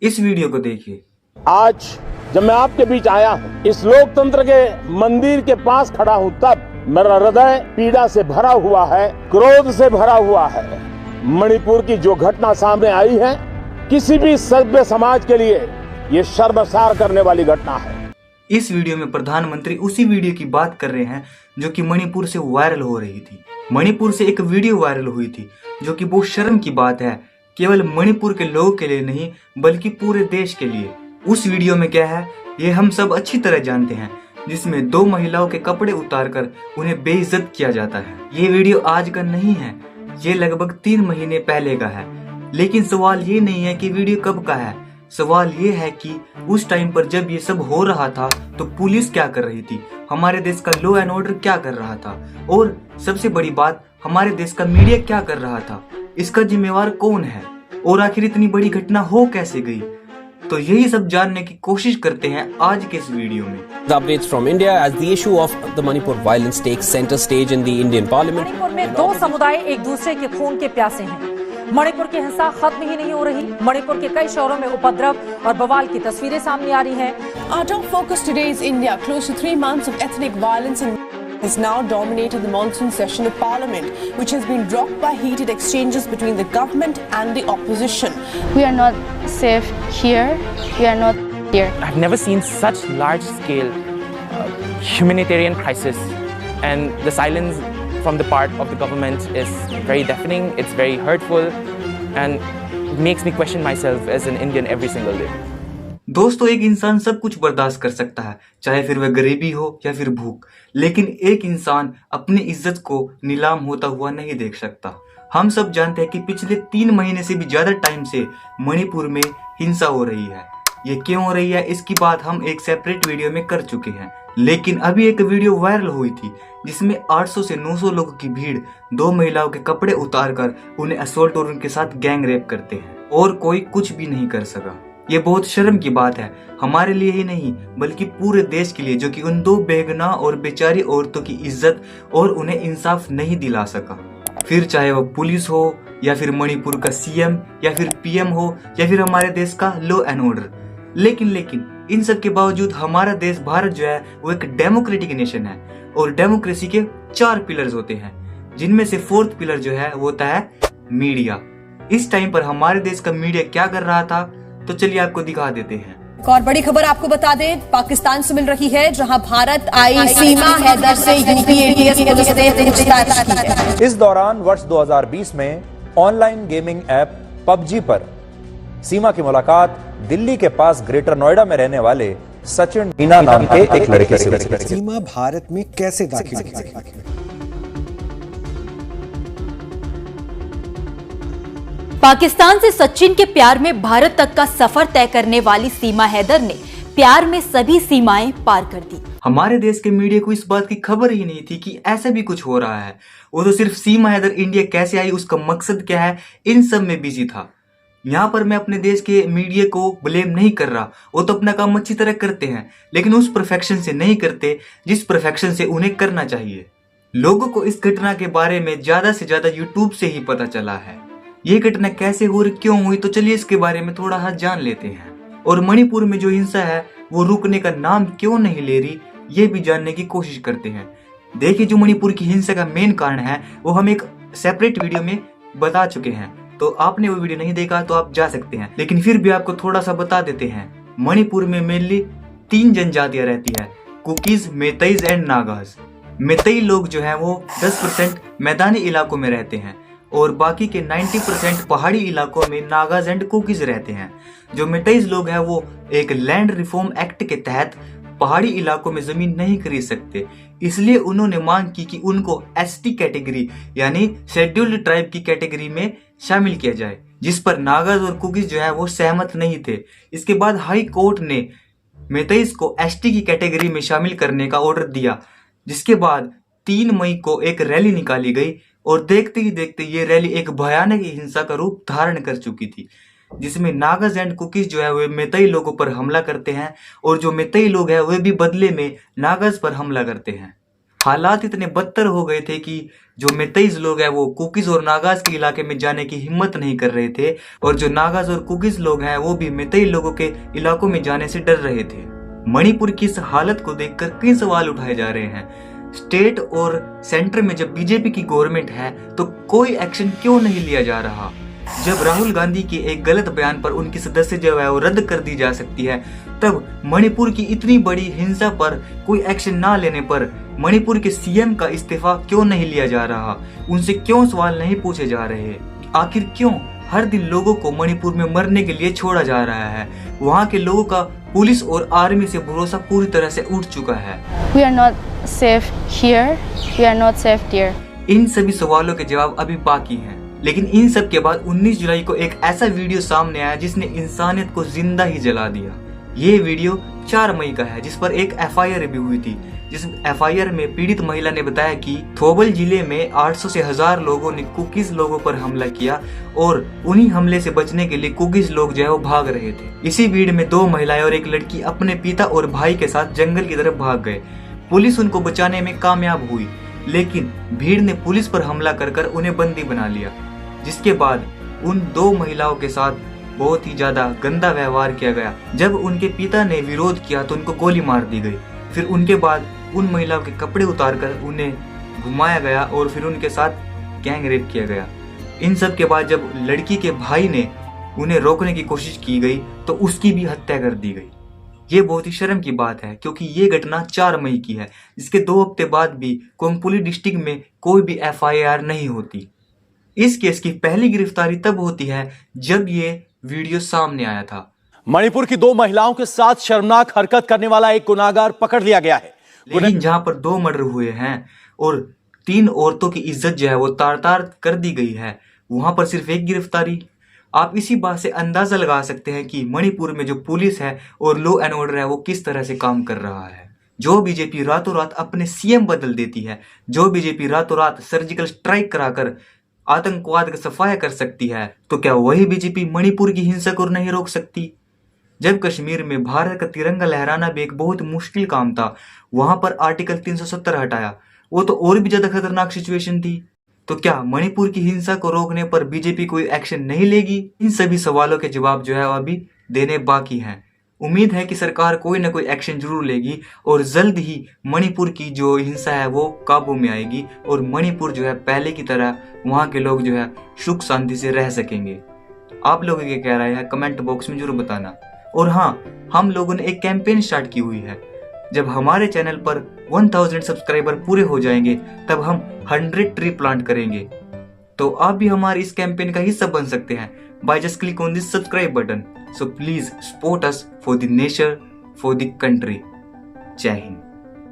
इस वीडियो को देखिए। आज जब मैं आपके बीच आया हूं, इस लोकतंत्र के मंदिर के पास खड़ा हूं, तब मेरा हृदय पीड़ा से भरा हुआ है, क्रोध से भरा हुआ है। मणिपुर की जो घटना सामने आई है, किसी भी सभ्य समाज के लिए ये शर्मसार करने वाली घटना है। इस वीडियो में प्रधानमंत्री उसी वीडियो की बात कर रहे हैं जो कि मणिपुर से वायरल हो रही थी। मणिपुर से एक वीडियो वायरल हुई थी जो कि बहुत शर्म की बात है, केवल मणिपुर के लोगों के लिए नहीं बल्कि पूरे देश के लिए। उस वीडियो में क्या है ये हम सब अच्छी तरह जानते हैं, जिसमें 2 महिलाओं के कपड़े उतारकर उन्हें बेइज्जत किया जाता है। ये वीडियो आज का नहीं है, ये लगभग 3 महीने पहले का है। लेकिन सवाल ये नहीं है कि वीडियो कब का है, सवाल ये है कि उस टाइम पर जब ये सब हो रहा था तो पुलिस क्या कर रही थी, हमारे देश का लॉ एंड ऑर्डर क्या कर रहा था, और सबसे बड़ी बात हमारे देश का मीडिया क्या कर रहा था, इसका जिम्मेवार कौन है, और आखिर इतनी बड़ी घटना हो कैसे गई। तो यही सब जानने की कोशिश करते हैं आज के इस वीडियो में। Updates from India as the issue of the Manipur violence takes center stage in the Indian Parliament. Manipur में 2 समुदाय एक दूसरे के खून के प्यासे हैं। मणिपुर की हिंसा खत्म ही नहीं हो रही। मणिपुर के कई शहरों में उपद्रव और बवाल की तस्वीरें सामने आ रही हैं। Our top focus today is India. Close to 3 months of ethnic violence has now dominated the monsoon session of Parliament, which has been rocked by heated exchanges between the government and the opposition. We are not safe here. We are not here. I've never seen such large-scale humanitarian crisis, and the silence from the part of the government is very deafening. It's very hurtful, and makes me question myself as an Indian every single day. दोस्तों, एक इंसान सब कुछ बर्दाश्त कर सकता है, चाहे फिर वह गरीबी हो या फिर भूख, लेकिन एक इंसान अपनी इज्जत को नीलाम होता हुआ नहीं देख सकता। हम सब जानते हैं कि पिछले 3 महीने से भी ज्यादा टाइम से मणिपुर में हिंसा हो रही है। ये क्यों हो रही है इसकी बात हम एक सेपरेट वीडियो में कर चुके हैं, लेकिन अभी एक वीडियो वायरल हुई थी जिसमें 800 से 900 लोगों की भीड़ 2 महिलाओं के कपड़े उतारकर उन्हें असोल्ट और उनके साथ गैंग रेप करते हैं और कोई कुछ भी नहीं कर सका। ये बहुत शर्म की बात है, हमारे लिए ही नहीं बल्कि पूरे देश के लिए, जो कि उन 2 बेगुनाह और बेचारी औरतों की इज्जत और उन्हें इंसाफ नहीं दिला सका। फिर चाहे वो पुलिस हो या फिर मणिपुर का सीएम या फिर पीएम हो या फिर हमारे देश का लॉ एंड ऑर्डर। लेकिन इन सब के बावजूद हमारा देश भारत जो है वो एक डेमोक्रेटिक नेशन है, और डेमोक्रेसी के 4 पिलर्स होते हैं, जिनमें से 4th पिलर जो है वो होता है मीडिया। इस टाइम पर हमारे देश का मीडिया क्या कर रहा था, तो चलिए आपको दिखा देते हैं। एक और बड़ी खबर आपको बता दें, पाकिस्तान से मिल रही है, जहां भारत आई सीमा हैदर से यूपी एटीएस पुलिस ने पूछताछ की है। इस दौरान वर्ष 2020 में ऑनलाइन गेमिंग ऐप पबजी पर सीमा की मुलाकात दिल्ली के पास ग्रेटर नोएडा में रहने वाले सचिन मीना नाम के एक लड़के से हुई। सीमा भारत में कैसे दाखिल हुई? पाकिस्तान से सचिन के प्यार में भारत तक का सफर तय करने वाली सीमा हैदर ने प्यार में सभी सीमाएं पार कर दी। हमारे देश के मीडिया को इस बात की खबर ही नहीं थी कि ऐसा भी कुछ हो रहा है। वो तो सिर्फ सीमा हैदर इंडिया कैसे आई, उसका मकसद क्या है, इन सब में बिजी था। यहाँ पर मैं अपने देश के मीडिया को ब्लेम नहीं कर रहा, वो तो अपना काम अच्छी तरह करते हैं, लेकिन उस परफेक्शन से नहीं करते जिस परफेक्शन से उन्हें करना चाहिए। लोगों को इस घटना के बारे में ज्यादा से ज्यादा यूट्यूब से ही पता चला है। ये घटना कैसे हुई और क्यों हुई, तो चलिए इसके बारे में थोड़ा हाथ जान लेते हैं। और मणिपुर में जो हिंसा है वो रुकने का नाम क्यों नहीं ले रही, ये भी जानने की कोशिश करते हैं। देखिए, जो मणिपुर की हिंसा का मेन कारण है वो हम एक सेपरेट वीडियो में बता चुके हैं, तो आपने वो वीडियो नहीं देखा तो आप जा सकते हैं, लेकिन फिर भी आपको थोड़ा सा बता देते हैं। मणिपुर में मेनली 3 जनजातियां रहती है, कुकीज, मेतईज एंड नागाज। मेतई लोग जो है वो 10% मैदानी इलाकों में रहते हैं और बाकी के 90% पहाड़ी इलाकों में नागाज एंड कुकीज रहते हैं। जो मेतईज लोग हैं वो एक लैंड रिफॉर्म एक्ट के तहत पहाड़ी इलाकों में जमीन नहीं खरीद सकते, इसलिए उन्होंने मांग की कि उनको एसटी कैटेगरी यानी शेड्यूल्ड ट्राइब की कैटेगरी में शामिल किया जाए, जिस पर नागाज और कुकीज जो है वो सहमत नहीं थे। इसके बाद हाई कोर्ट ने मेतईज को एसटी की कैटेगरी में शामिल करने का ऑर्डर दिया, जिसके बाद 3 मई को एक रैली निकाली गई और देखते ही देखते ये रैली एक भयानक हिंसा का रूप धारण कर चुकी थी, जिसमें नागाज एंड कुकीज जो है वे मेतई लोगों पर हमला करते हैं और जो मेतई लोग हैं वे भी बदले में नागाज पर हमला करते हैं। हालात इतने बदतर हो गए थे कि जो मेतेईज लोग हैं वो कुकीज और नागाज के इलाके में जाने की हिम्मत नहीं कर रहे थे, और जो नागाज और कुकीज लोग हैं वो भी मेतेई लोगों के इलाकों में जाने से डर रहे थे। मणिपुर की इस हालत को देखकर कई सवाल उठाए जा रहे हैं। स्टेट और सेंटर में जब बीजेपी की गवर्नमेंट है तो कोई एक्शन क्यों नहीं लिया जा रहा? जब राहुल गांधी के एक गलत बयान पर उनकी सदस्य जो है वो रद्द कर दी जा सकती है, तब मणिपुर की इतनी बड़ी हिंसा पर कोई एक्शन ना लेने पर मणिपुर के सीएम का इस्तीफा क्यों नहीं लिया जा रहा? उनसे क्यों सवाल नहीं पूछे जा रहे? आखिर क्यों हर दिन लोगों को मणिपुर में मरने के लिए छोड़ा जा रहा है? वहाँ के लोगों का पुलिस और आर्मी से भरोसा पूरी तरह से उठ चुका है। We are not safe here. We are not safe there. इन सभी सवालों के जवाब अभी बाकी हैं, लेकिन इन सब के बाद 19 जुलाई को एक ऐसा वीडियो सामने आया जिसने इंसानियत को जिंदा ही जला दिया। ये वीडियो 4 मई का है, जिस पर एक एफआईआर भी हुई थी। जिस एफआईआर में पीड़ित महिला ने बताया कि थोबल जिले में 800 से 1000 लोगों ने कुकीज लोगों पर हमला किया और उन्हीं हमले से बचने के लिए कुकीज लोग जो है वो भाग रहे थे। इसी भीड़ में 2 महिलाएं और एक लड़की अपने पिता और भाई के साथ जंगल की तरफ भाग गए। पुलिस उनको बचाने में कामयाब हुई, लेकिन भीड़ ने पुलिस पर हमला कर उन्हें बंदी बना लिया, जिसके बाद उन 2 महिलाओं के साथ बहुत ही ज्यादा गंदा व्यवहार किया गया। जब उनके पिता ने विरोध किया तो उनको गोली मार दी गई। फिर उनके बाद उन महिलाओं के कपड़े उतारकर उन्हें घुमाया गया और फिर उनके साथ गैंग रेप किया गया। इन सब के बाद जब लड़की के भाई ने उन्हें रोकने की कोशिश की गई तो उसकी भी हत्या कर दी गई। ये बहुत ही शर्म की बात है, क्योंकि ये घटना 4 मई की है। इसके 2 हफ्ते बाद भी कोंगपुली डिस्ट्रिक्ट में कोई भी एफआईआर नहीं होती। इस केस की पहली गिरफ्तारी तब होती है जब ये वीडियो सामने आया था। मणिपुर की 2 महिलाओं के साथ शर्मनाक हरकत करने वाला एक गुनाहगार पकड़ लिया गया है। लेकिन जहां पर 2 मर्डर हुए हैं और 3 औरतों की इज्जत जो है वो तार-तार कर दी गई है, वहां पर सिर्फ एक गिरफ्तारी। आप इसी बात से अंदाजा लगा सकते हैं कि मणिपुर में जो पुलिस है और लॉ एंड ऑर्डर है वो किस तरह से काम कर रहा है। जो बीजेपी रातों रात अपने सीएम बदल देती है, जो बीजेपी रातों रात सर्जिकल स्ट्राइक कराकर आतंकवाद का सफाया कर सकती है, तो क्या वही बीजेपी मणिपुर की हिंसा को नहीं रोक सकती? जब कश्मीर में भारत का तिरंगा लहराना भी एक बहुत मुश्किल काम था, वहां पर आर्टिकल 370 हटाया, वो तो और भी ज्यादा खतरनाक सिचुएशन थी। तो क्या मणिपुर की हिंसा को रोकने पर बीजेपी कोई एक्शन नहीं लेगी? इन सभी सवालों के जवाब जो है अभी देने बाकी हैं। उम्मीद है कि सरकार कोई ना कोई एक्शन जरूर लेगी और जल्द ही मणिपुर की जो हिंसा है वो काबू में आएगी और मणिपुर जो है पहले की तरह वहाँ के लोग जो है सुख शांति से रह सकेंगे। आप लोगों की क्या राय है कमेंट बॉक्स में जरूर बताना। और हाँ, हम लोगों ने एक कैंपेन स्टार्ट की हुई है। जब हमारे चैनल पर 1000 सब्सक्राइबर पूरे हो जाएंगे तब हम 100 ट्री प्लांट करेंगे। तो आप भी हमारे इस कैंपेन का हिस्सा बन सकते हैं by just click on this subscribe button. So please support us for the nature, for the country. Jai Hind.